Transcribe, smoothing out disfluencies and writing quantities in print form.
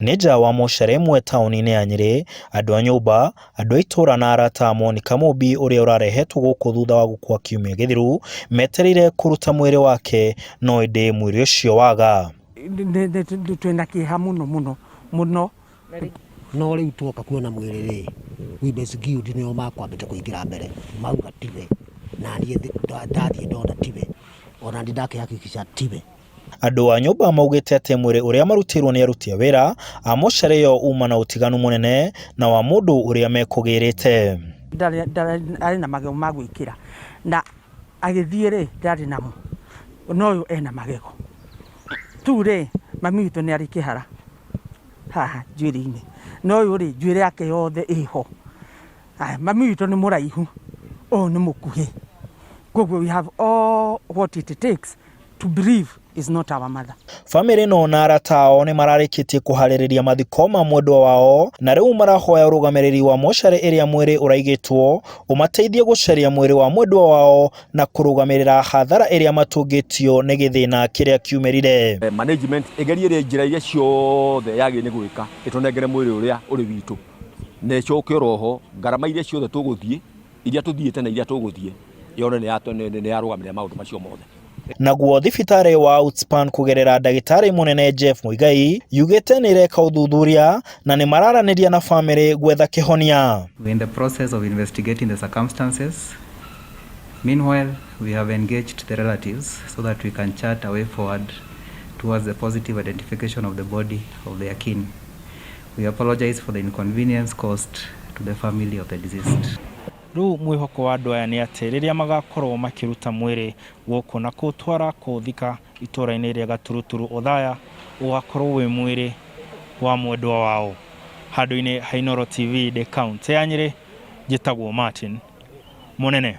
Nĩnja wa mocarĩ ĩmwe taũni-inĩ ya Nyĩrĩ, andũ a nyũmba, andũ a itũũra na arata monika mũmbi ũrĩa ũrarehetwo gũkũ thutha wa gũkua kiumia gĩthiru metereire kũruta mwĩrĩ wake, no ĩndĩ mwĩrĩ ũcio waga. Twĩna kĩeha mũno no rĩu tuoka kuona mwĩrĩ rĩ wĩbecikiuti nĩo makwambĩte kũingĩra mbere mauga tiwe na niĩ ndathiĩ ndona tiwe ona ndakĩhakikisha tiwe. Andũ a nyũmba maugĩte atĩ mwĩrĩ ũrĩa marutĩrwo nĩ aruti a wĩra a mocarĩ ĩyo uma na ũtiganu mũnene na wa mũndũ ũrĩa mekũgĩrĩte. Arĩ na magego ma gwĩkĩra na agĩthiĩ rĩ ndarĩ namo, no ũyũ ena magego tu rĩ mami witũ nĩ arĩ kĩhara haha njuĩrĩ-inĩ, no ũyũ rĩ njuĩrĩ yake yothe ĩho. Mami witũ nĩ mũraihu, ũyũ nĩ mũkuhĩ, koguo we have all what it takes to believe is not our mother. Famĩlĩ no na arata ao nĩ mararĩkĩtie kũharĩrĩria mathiko ma mwendwa wao, na rĩu marahoya ũrũgamĩrĩri wa mocarĩ ĩrĩa mwĩrĩ ũraigĩtwo ũmateithie gũcaria mwĩrĩ wa mwendwa wao na kũrũgamĩrĩra hathara ĩrĩa matũngĩtio nĩ gĩthĩna kĩrĩa kiumĩrire. Management ĩgerie njĩra iria ciothe yagĩrĩire nĩ gwĩka ĩtũnengere mwĩrĩ ũrĩa ũrĩ witũ, na ĩcoke oroho ngarama iria ciothe tũgũthiĩ, iria tũthiĩte na iria tũgũthiĩ yone nĩ yarũgamĩrĩra maũndũ macio mothe. Naguo thibitarĩ wa Outspan kũgerera ndagĩtarĩ mũnene Jeff Muigai yugĩte nĩ ĩreka ũthuthuria na nĩ mararanĩria na famĩlĩ gwetha kĩhonia. We're in the process of investigating the circumstances. Meanwhile, we have engaged the relatives so that we can chart a way forward towards the positive identification of the body of their kin. We apologize for the inconvenience caused to the family of the deceased. Rĩu mwĩhoko wa andũ aya nĩ atĩ rĩrĩa magakorwo makĩruta mwĩrĩ gũkũ na kũũtwara kũũthika itũũra-inĩ rĩa Gaturuturu Othaya ũgakorwo wĩ mwĩrĩ wa mwendwa wao. Handũ-inĩ ha Inooro TV, kaũntĩ ya Nyĩrĩ, njĩtagwo Martin Mũnene.